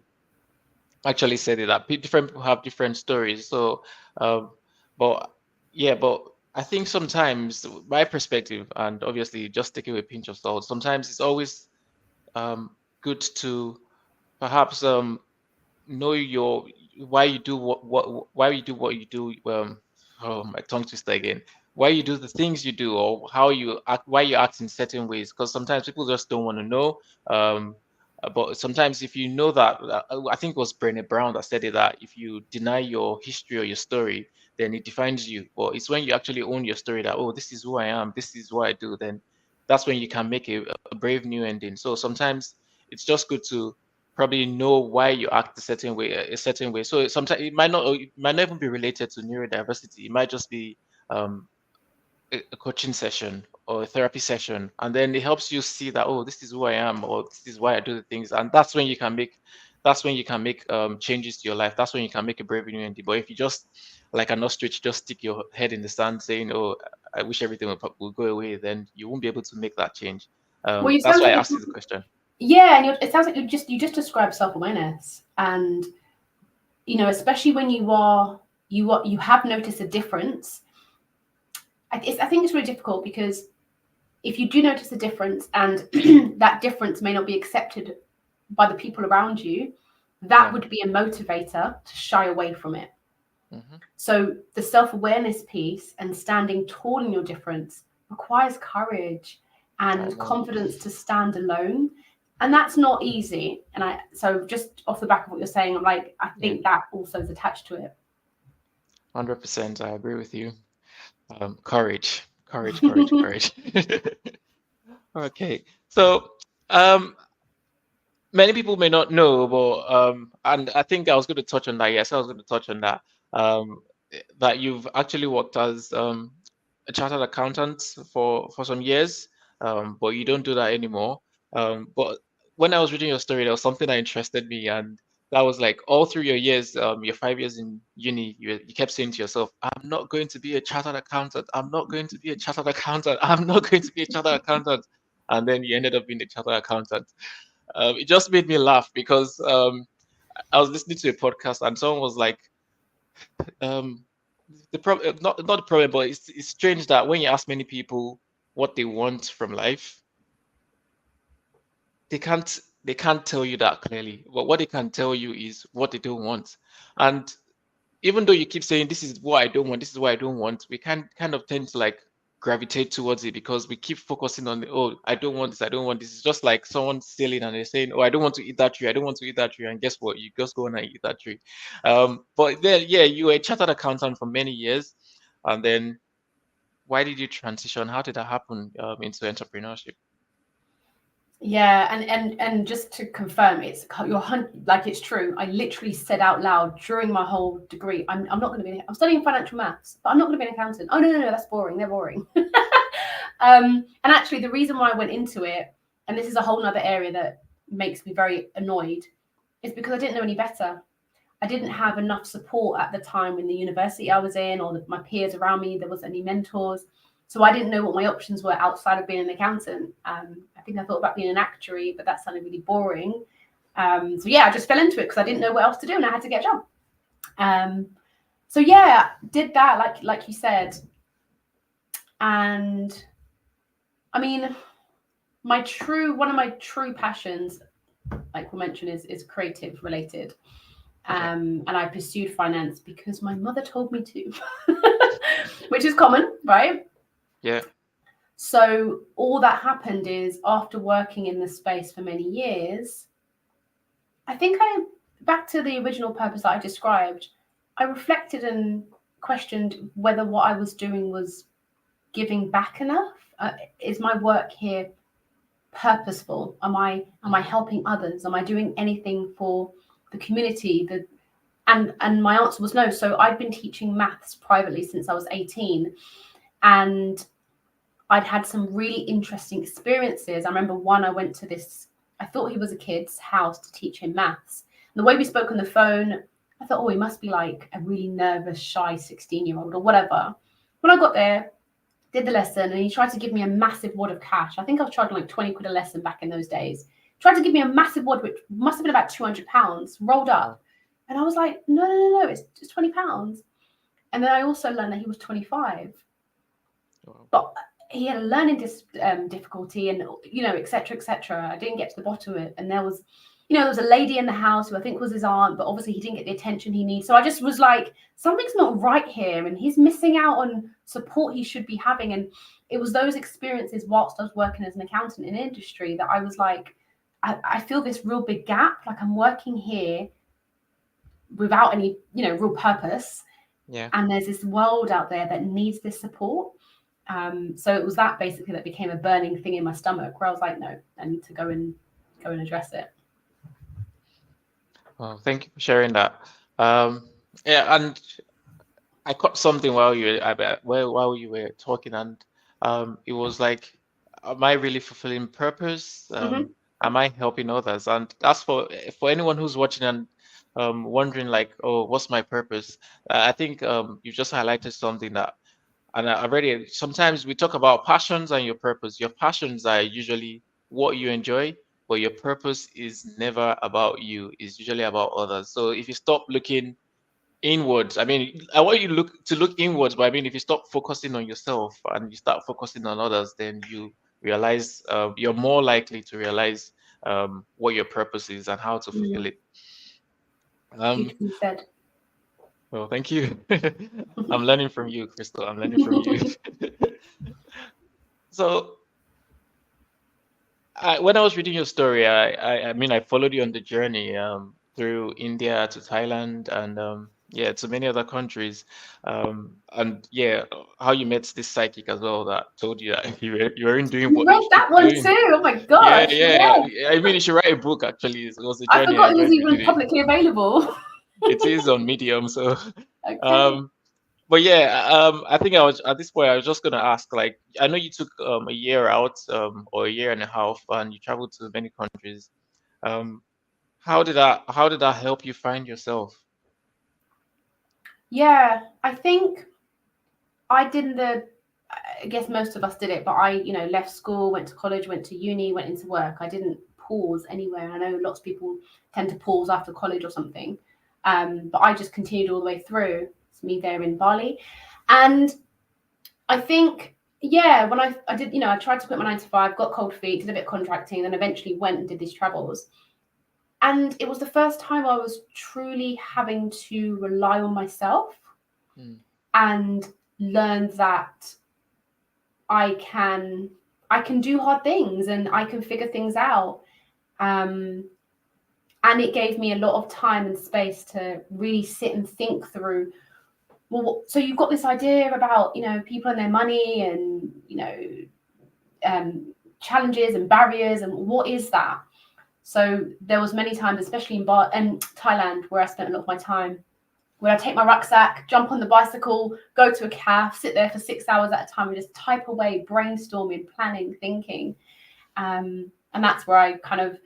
actually said it, that different people have different stories. So, um, but yeah, but I think sometimes my perspective, and obviously just take it with a pinch of salt, sometimes it's always good to perhaps know your why you do what why you do what you do. Oh, my tongue twister again. Why you do the things you do, or how you act, why you act in certain ways. Because sometimes people just don't want to know. Um, but sometimes if you know that, I think it was Brené Brown that said it, that if you deny your history or your story, then it defines you. But it's when you actually own your story that, oh, this is who I am, this is what I do, then that's when you can make a brave new ending. So sometimes it's just good to probably know why you act a certain way. So sometimes it might not even be related to neurodiversity. It might just be um, a coaching session or a therapy session, and then it helps you see that, oh, this is who I am, or this is why I do the things, and that's when you can make changes to your life. That's when you can make a brave new entity. But if you just, like an ostrich, just stick your head in the sand saying, oh, I wish everything will go away, then you won't be able to make that change. Well, you That's sounds why I like asked you the question. yeah, and it sounds like you just described self-awareness, and especially when you have noticed a difference. I think it's really difficult because if you do notice a difference and that difference may not be accepted by the people around you, that Yeah. would be a motivator to shy away from it. Hmm. So the self-awareness piece and standing tall in your difference requires courage I and know. confidence to stand alone. And that's not easy. And so just off the back of what you're saying, I'm like, I Yeah. think that also is attached to it. 100%. I agree with you. Courage, courage, courage, courage. Okay. So, um, many people may not know, but and I think I was going to touch on that. Yes, I was going to touch on that. Um, that you've actually worked as a chartered accountant for some years, but you don't do that anymore. But when I was reading your story, there was something that interested me, and that was like all through your years, your 5 years in uni, you kept saying to yourself, "I'm not going to be a chartered accountant. I'm not going to be a chartered accountant. I'm not going to be a chartered accountant." And then you ended up being a chartered accountant. It just made me laugh because I was listening to a podcast and someone was like, um, the problem, not the problem, but it's strange that when you ask many people what they want from life, they can't tell you that clearly. But what they can tell you is what they don't want. And even though you keep saying this is what I don't want, this is what I don't want, we can kind of tend to like gravitate towards it because we keep focusing on the, oh, I don't want this, I don't want this. It's just like someone stealing and they're saying, oh, I don't want to eat that tree, I don't want to eat that tree, and guess what? You just go on and eat that tree. But then, yeah, you were a chartered accountant for many years, and then why did you transition? How did that happen into entrepreneurship? Yeah, and just to confirm, like it's true. I literally said out loud during my whole degree, I'm not going to be. I'm studying financial maths, but I'm not going to be an accountant. Oh no, that's boring. They're boring. And actually, the reason why I went into it, and this is a whole nother area that makes me very annoyed, is because I didn't know any better. I didn't have enough support at the time in the university I was in, or my peers around me. There wasn't any mentors. So I didn't know what my options were outside of being an accountant. I think I thought about being an actuary, but that sounded really boring. So yeah, I just fell into it because I didn't know what else to do and I had to get a job. So yeah, did that like you said. And I mean, one of my true passions, like we mentioned, is creative related. And I pursued finance because my mother told me to, which is common, right? Yeah. So all that happened is after working in the space for many years, I think back to the original purpose that I described, I reflected and questioned whether what I was doing was giving back enough. Is my work here purposeful? Am I helping others? Am I doing anything for the community? And my answer was no. So I'd been teaching maths privately since I was 18, and I'd had some really interesting experiences. I remember I went to this, I thought he was a kid's house to teach him maths. And the way we spoke on the phone, I thought, oh, he must be like a really nervous, shy 16-year-old or whatever. When I got there, did the lesson, and he tried to give me a massive wad of cash. I think I was charging like 20 quid a lesson back in those days. Tried to give me a massive wad, which must have been about £200, rolled up. And I was like, no, it's just £20. And then I also learned that he was 25. But he had a learning difficulty, and etc. I didn't get to the bottom of it. And there was a lady in the house who I think was his aunt, but obviously he didn't get the attention he needs. So I just was like, something's not right here, and he's missing out on support he should be having. And it was those experiences whilst I was working as an accountant in industry that I was like, I feel this real big gap. Like I'm working here without any, real purpose. Yeah. And there's this world out there that needs this support. So it was that basically that became a burning thing in my stomach, where I was like, no, I need to go and address it. Well, thank you for sharing that. Yeah, and I caught something while you were talking, and it was like, am I really fulfilling purpose? Am I helping others? And that's for anyone who's watching and wondering like, oh, what's my purpose? I think you just highlighted something that, and I've already, sometimes we talk about passions and your purpose. Your passions are usually what you enjoy, but your purpose is never about you. It's usually about others. So if you stop looking inwards, I mean, I want you to look inwards, but I mean, if you stop focusing on yourself and you start focusing on others, then you realize you're more likely to realize what your purpose is and how to fulfill it. Beautifully said. Well, thank you. I'm learning from you, Krystle. I'm learning from you. So, when I was reading your story, I mean, I followed you on the journey through India to Thailand and yeah, to many other countries. And yeah, how you met this psychic as well that told you that you weren't doing You what you read should that be one doing. too. Oh my Yeah, gosh. yeah. I mean, you should write a book actually. It was a I journey. I forgot it was enjoyed even reading it. publicly available. It is on Medium, so Okay. but yeah, I think I was at this point. I was just gonna ask, like, I know you took a year out, or a year and a half, and you traveled to many countries. Um, how did that help you find yourself? Yeah, I think I did I guess most of us did it, but I, left school, went to college, went to uni, went into work. I didn't pause anywhere. I know lots of people tend to pause after college or something. But I just continued all the way through. It's me there in Bali. And I think, yeah, when I did, I tried to quit my 9 to 5, got cold feet, did a bit of contracting, then eventually went and did these travels. And it was the first time I was truly having to rely on myself and learn that I can do hard things and I can figure things out. And it gave me a lot of time and space to really sit and think through, well, so you've got this idea about, people and their money and, challenges and barriers, and what is that? So there was many times, especially in Thailand, where I spent a lot of my time, Would I take my rucksack, jump on the bicycle, go to a cafe, sit there for 6 hours at a time and just type away, brainstorming, planning, thinking? And that's where I kind of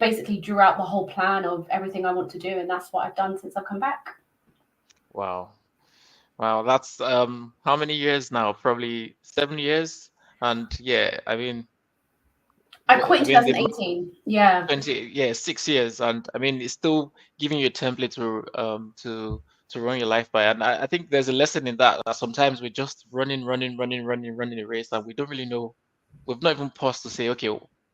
basically drew out the whole plan of everything I want to do. And that's what I've done since I've come back. Wow. Wow, that's how many years now? Probably 7 years. And yeah, I mean, I quit in the 2018. Yeah. 20, yeah, 6 years, and I mean, it's still giving you a template to run your life by. And I think there's a lesson in that, that sometimes we're just running a race, and we don't really know. We've not even paused to say, okay,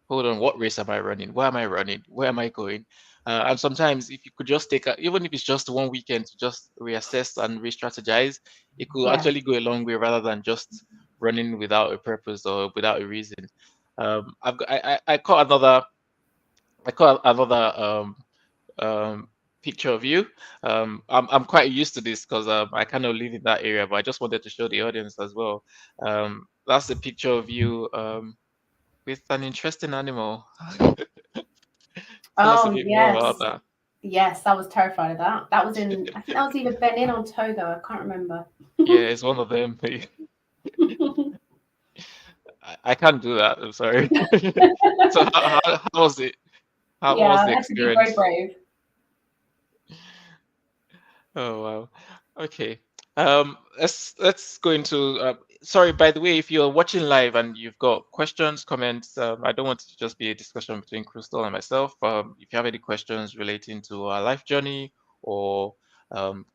hold on, what race am I running? Why am I running? Where am I going? And sometimes, if you could just take even if it's just one weekend to just reassess and re-strategize, it could Yeah. actually go a long way rather than just running without a purpose or without a reason. I caught another picture of you. I'm quite used to this because I kind of live in that area, but I just wanted to show the audience as well. That's a picture of you with an interesting animal. Tell us a Oh, bit more about yes. that. Yes, I was terrified of that. That was in, I think that was either Benin or Togo. I can't remember. Yeah, it's one of them. I can't do that. I'm sorry. So how was it? What was Yeah, the I had to be very experience? brave. Oh wow. Okay. Let's go into sorry, by the way, if you're watching live and you've got questions, comments, I don't want it to just be a discussion between Krystle and myself. If you have any questions relating to our life journey or um,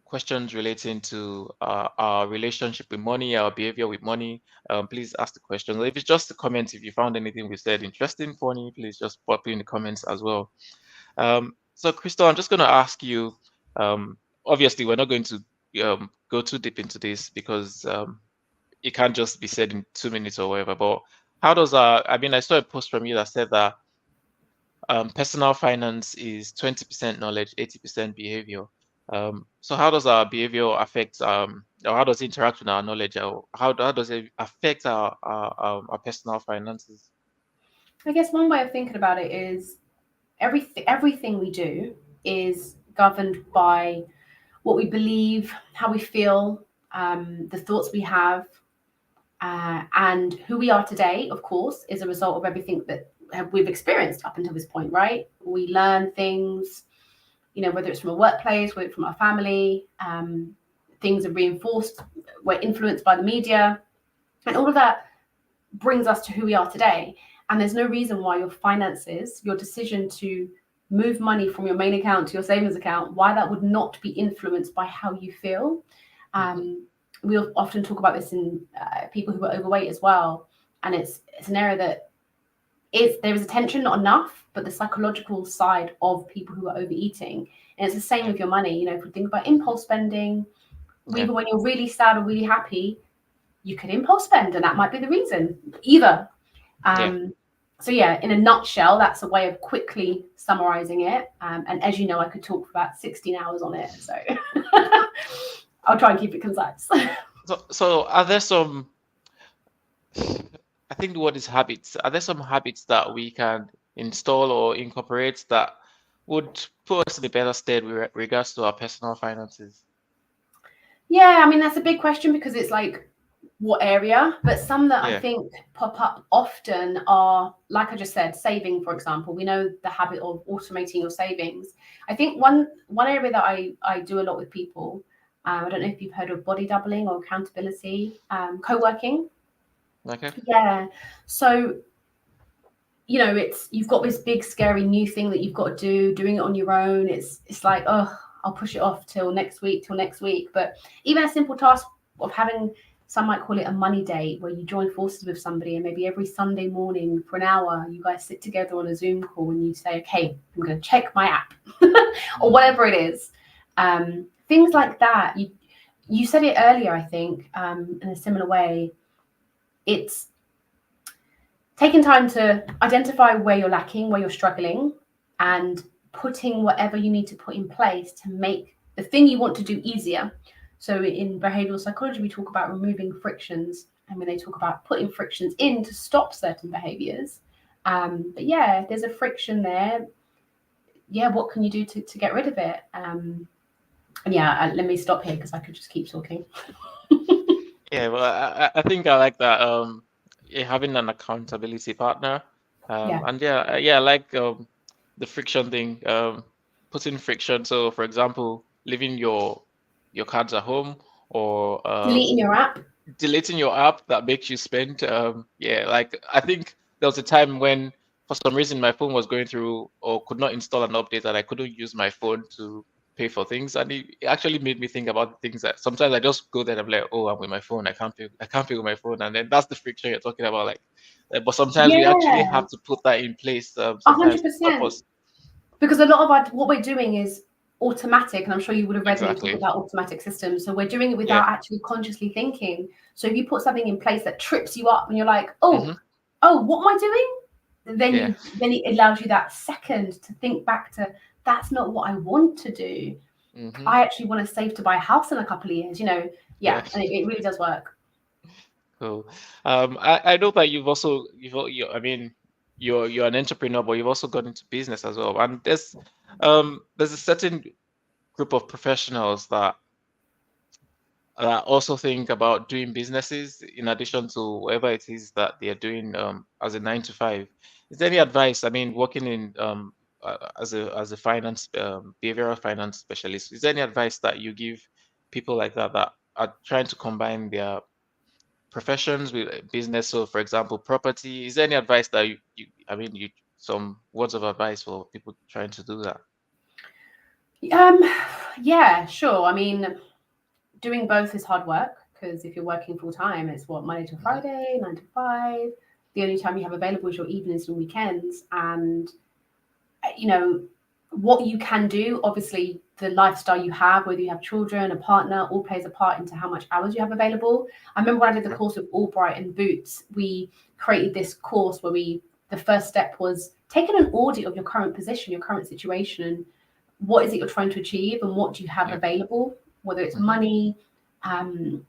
questions relating to our relationship with money, our behavior with money, please ask the questions. If it's just a comment, if you found anything we said interesting, funny, please just pop it in the comments as well. So, Crystal, I'm just going to ask you. Obviously, we're not going to go too deep into this because it can't just be said in 2 minutes or whatever. But how does I mean, I saw a post from you that said that personal finance is 20% knowledge, 80% behavior. So, how does our behavior affect, or how does it interact with our knowledge, or how does it affect our personal finances? I guess one way of thinking about it is everything we do is governed by what we believe, how we feel, the thoughts we have, and who we are today, of course, is a result of everything that we've experienced up until this point, right? We learn things, whether it's from a workplace, whether it's from our family, things are reinforced, we're influenced by the media, and all of that brings us to who we are today. And there's no reason why your finances, your decision to move money from your main account to your savings account, why that would not be influenced by how you feel. Hmm. We often talk about this in people who are overweight as well. And it's an area that there is attention, not enough, but the psychological side of people who are overeating. And it's the same Yeah, with your money. If we think about impulse spending, yeah, even when you're really sad or really happy, you could impulse spend, and that might be the reason. Either. yeah. So yeah, in a nutshell, that's a way of quickly summarizing it. And as you know, I could talk for about 16 hours on it. So I'll try and keep it concise. So are there some, I think the word is habits. Are there some habits that we can install or incorporate that would put us in a better stead with regards to our personal finances? Yeah, I mean, that's a big question because it's like, what area? But some that I Yeah, think pop up often are, like I just said, saving, for example. We know the habit of automating your savings. I think one area that I do a lot with people, I don't know if you've heard of body doubling or accountability, co-working. okay. Yeah. So it's you've got this big scary new thing that you've got to do, doing it on your own. It's like, oh, I'll push it off till next week. But even a simple task of having, some might call it a money date, where you join forces with somebody and maybe every Sunday morning for an hour you guys sit together on a Zoom call and you say, okay, I'm going to check my app or Mm, whatever it is. Things like that. You said it earlier, I think, in a similar way. It's taking time to identify where you're lacking, where you're struggling, and putting whatever you need to put in place to make the thing you want to do easier. So in behavioral psychology, we talk about removing frictions, and when they talk about putting frictions in to stop certain behaviors. But yeah, there's a friction there. Yeah, what can you do to get rid of it? Yeah, let me stop here because I could just keep talking. Yeah, well, I think I like that. Yeah, having an accountability partner. Yeah. And yeah, I like the friction thing. Putting friction. So, for example, leaving your cards at home, or Deleting your app. deleting your app that makes you spend. Yeah, like I think there was a time when for some reason my phone was going through or could not install an update, and I couldn't use my phone to pay for things, and it actually made me think about the things that sometimes I just go there and I'm like, oh, I'm with my phone, I can't pay with my phone, and then that's the friction you're talking about, like. But sometimes we actually Yeah, have to put that in place. a Sometimes hundred to stop percent. us. Because a lot of what we're doing is automatic, and I'm sure you would have read me talk Exactly. about automatic systems. So we're doing it Yeah. without actually consciously thinking. So if you put something in place that trips you up and you're like, Mm-hmm. oh, what am I doing? Yeah. Then it allows you that second to think back to, that's not what I want to do. Mm-hmm. I actually want to save to buy a house in a couple of years, Yeah. Yeah, and it really does work. Cool. I know that I mean, you're an entrepreneur, but you've also gone into business as well. And there's a certain group of professionals that also think about doing businesses in addition to whatever it is that they're doing as a 9 to 5. Is there any advice? I mean, working in as a finance behavioral finance specialist, is there any advice that you give people like that are trying to combine their professions with business? So, for example, property. Is there any advice that I mean, some words of advice for people trying to do that? Um, yeah, sure. I mean, doing both is hard work because if you're working full time, it's what, Monday to Hmm. Friday, 9 to 5. The only time you have available is your evenings and weekends. And, you know, what you can do, obviously, the lifestyle you have, whether you have children, a partner, all plays a part into how much hours you have available. I remember when I did the Yeah. course with Albright and Boots, we created this course where the first step was taking an audit of your current position, your current situation, and what is it you're trying to achieve and what do you have Yeah. available, whether it's Hmm. money, um,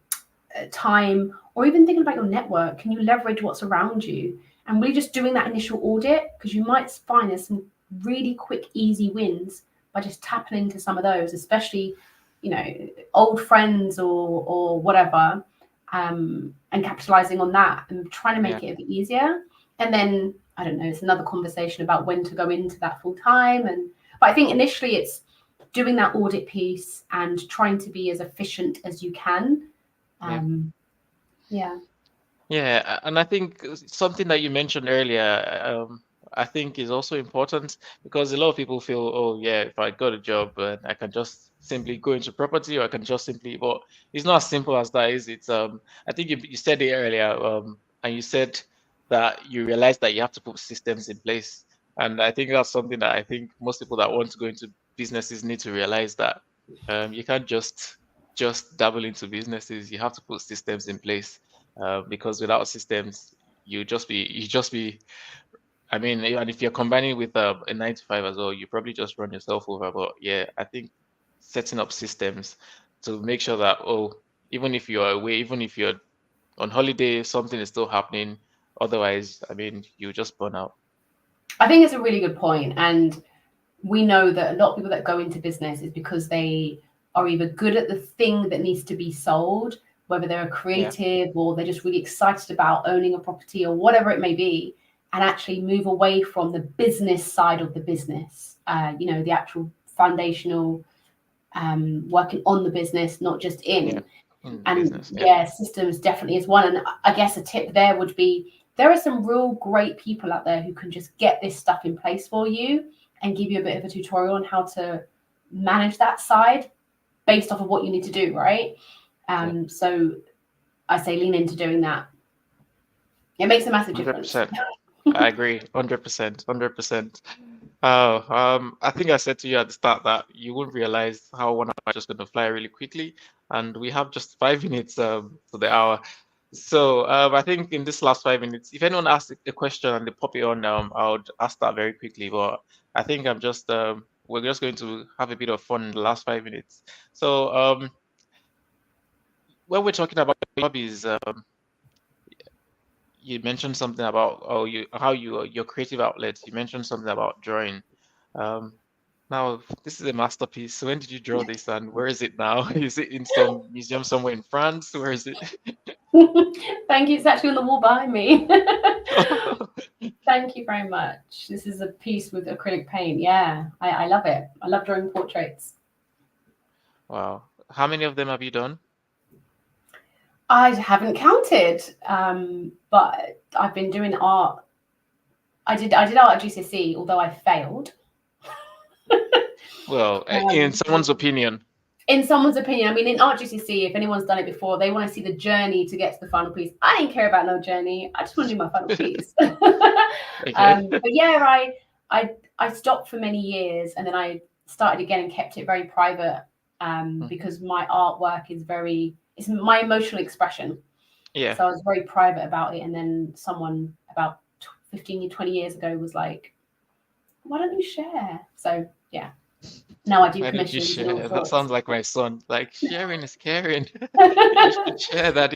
time, or even thinking about your network. Can you leverage what's around you? And really just doing that initial audit, because you might find there's some really quick, easy wins by just tapping into some of those, especially, old friends or whatever, and capitalizing on that and trying to Yeah. make it a bit easier. And then, I don't know, it's another conversation about when to go into that full time. But I think initially it's doing that audit piece and trying to be as efficient as you can. Yeah. um, yeah. Yeah, and I think something that you mentioned earlier, I think is also important because a lot of people feel, oh yeah, if I got a job, I can just simply go into property, or I can just simply, but it's not as simple as that, is it? I think you said it earlier, and you said that you realize that you have to put systems in place, and I think that's something that I think most people that want to go into businesses need to realize, that you can't just dabble into businesses. You have to put systems in place, because without systems, you just be. I mean, and if you're combining with a 9 to 5 as well, you probably just run yourself over. But yeah, I think setting up systems to make sure that, oh, even if you're away, even if you're on holiday, something is still happening. Otherwise, I mean, you just burn out. I think it's a really good point. And we know that a lot of people that go into business is because they are either good at the thing that needs to be sold, whether they're a Yeah, creative or they're just really excited about owning a property or whatever it may be, and actually move away from the business side of the business, the actual foundational, working on the business, not just yeah, in. in the And business. Yeah, yeah, systems definitely is one. And I guess a tip there would be, there are some real great people out there who can just get this stuff in place for you and give you a bit of a tutorial on how to manage that side based off of what you need to do, right? yeah, So I say lean into doing that. It makes a massive difference. 100%. I agree, 100%, 100%. Oh, I think I said to you at the start that you wouldn't realize how 1 hour is just going to fly really quickly, and we have just 5 minutes to the hour. So I think in this last 5 minutes, if anyone asks a question and they pop it on, I would ask that very quickly. But I think we're just going to have a bit of fun in the last 5 minutes. So when we're talking about hobbies, you mentioned something about, oh, your creative outlets. You mentioned something about drawing. Um, Now, this is a masterpiece. So when did you draw this and where is it now? Is it in some museum somewhere in France? Where is it? Thank you. It's actually on the wall behind me. Thank you very much. This is a piece with acrylic paint. Yeah, I love it. I love drawing portraits. Wow. How many of them have you done? I haven't counted, but I've been doing art. I did art at GCSE, although I failed. Well, in Um, someone's opinion. in someone's opinion, I mean, in art GCSE, if anyone's done it before, they want to see the journey to get to the final piece. I didn't care about no journey. I just want to do my final piece. Okay. But yeah, I stopped for many years, and then I started again and kept it very private, Mhm. because my artwork it's my emotional expression. Yeah. So I was very private about it, and then someone about 15, 20 years ago was like, "Why don't you share?" So yeah, now I do Why don't you commissions and all share? That sorts. sounds like my son. Like sharing is caring. You should share that.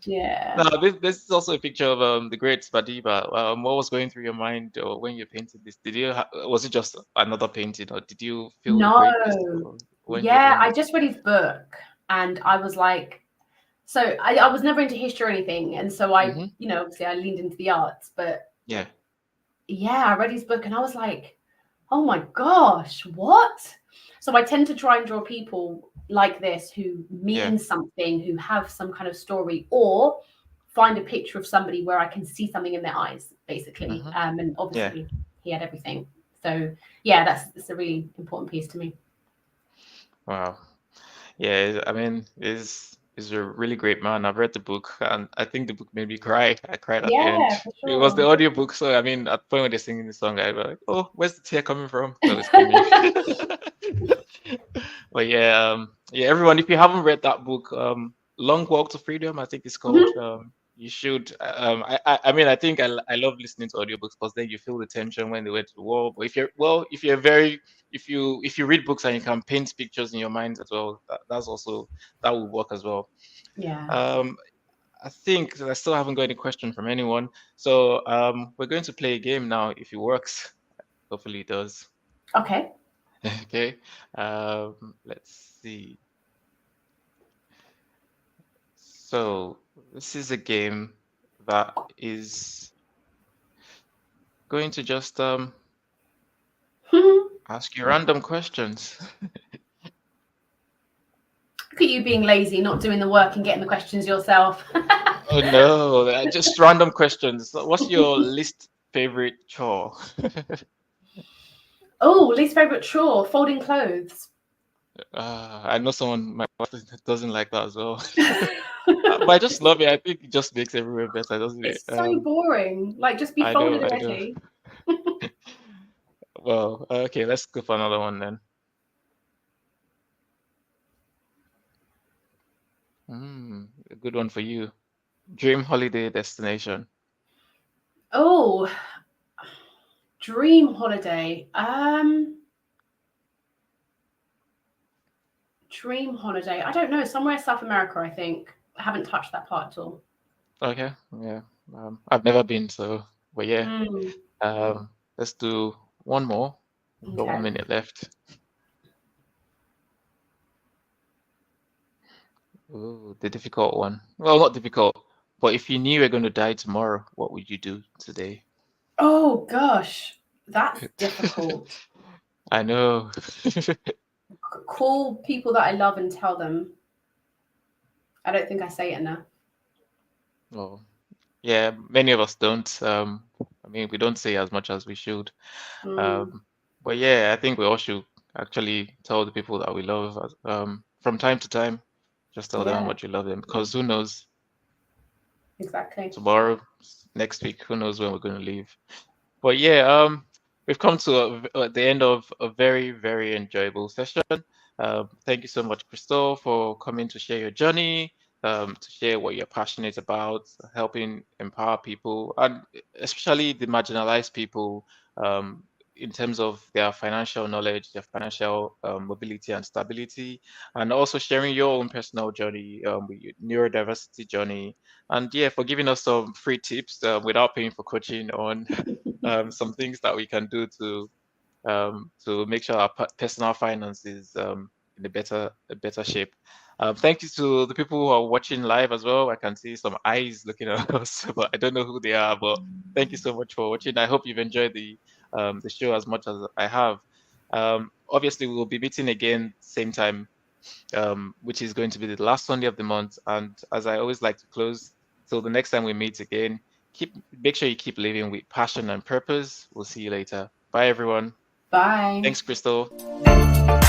Yeah. Now, this is also a picture of the great Spadiba. What was going through your mind or when you painted this? Was it just another painting, or did you feel a greatness No. or when you were Yeah, doing I this? just read his book, and I was like, so I was never into history or anything. And so Hmm. obviously I leaned into the arts. But Yeah. yeah, I read his book and I was like, oh my gosh, what? So I tend to try and draw people like this who Yeah. mean something, who have some kind of story, or find a picture of somebody where I can see something in their eyes, basically. Hmm. And Yeah. obviously he had everything. So yeah, that's a really important piece to me. Wow. Yeah. I mean, is a really great man. I've read the book, and I think the book made me cry. I cried at the end. Yeah, for It was the sure. audiobook, so I mean, at the point when they're singing the song, I was like, "Oh, where's the tear coming from?" So it's coming. But yeah, yeah, everyone, if you haven't read that book, Long Walk to Freedom, I think it's called. Mhm. You should. I mean, I think I love listening to audiobooks because then you feel the tension when they went to the war. But if you're very, if you read books and you can paint pictures in your mind as well, that's also that will work as well. Yeah. Um, I think I still haven't got any question from anyone, so we're going to play a game now. If it works, hopefully it does. Okay. Okay. Let's see. So this is a game that is going to just Look ask you random questions. at you being lazy, not doing the work and getting the questions yourself. Oh no, just random questions. So what's your least favorite chore? Oh, least favorite chore, folding clothes. I know someone my wife doesn't like that as well. But I just love it. I think it just makes everywhere better, doesn't it? It's so boring. Like, just be I know, folded I know. already. Well, okay, let's go for another one then. A good one for you. Dream holiday destination. Oh, dream holiday. Dream holiday. I don't know. Somewhere South America, I think. I haven't touched that part at all. Okay, yeah. I've never been, so but yeah. Mm, Let's do one more. We've got one okay. minute left. Ooh, the difficult one. Well, not difficult, but if you knew you were going to die tomorrow, what would you do today? Oh gosh, that's difficult. I know. Call people that I love and tell them. I don't think I say it enough. Well, yeah, many of us don't. I mean, we don't say as much as we should. Mm, Um, but yeah, I think we all should actually tell the people that we love from time to time. Just tell them how yeah, much you love them, because who knows, exactly. tomorrow, next week, who knows when we're going to leave. But yeah, we've come to the end of a very, very enjoyable session. Thank you so much, Crystal, for coming to share your journey, to share what you're passionate about, helping empower people, and especially the marginalized people, um, in terms of their financial knowledge, their financial mobility and stability, and also sharing your own personal journey, with your neurodiversity journey. And yeah, for giving us some free tips without paying for coaching on some things that we can do to to make sure our personal finance is in a better shape. Thank you to the people who are watching live as well. I can see some eyes looking at us, but I don't know who they are. But thank you so much for watching. I hope you've enjoyed the show as much as I have. Obviously, we will be meeting again same time, which is going to be the last Sunday of the month. And as I always like to close, till the next time we meet again, make sure you keep living with passion and purpose. We'll see you later. Bye, everyone. Bye. Thanks, Krystle.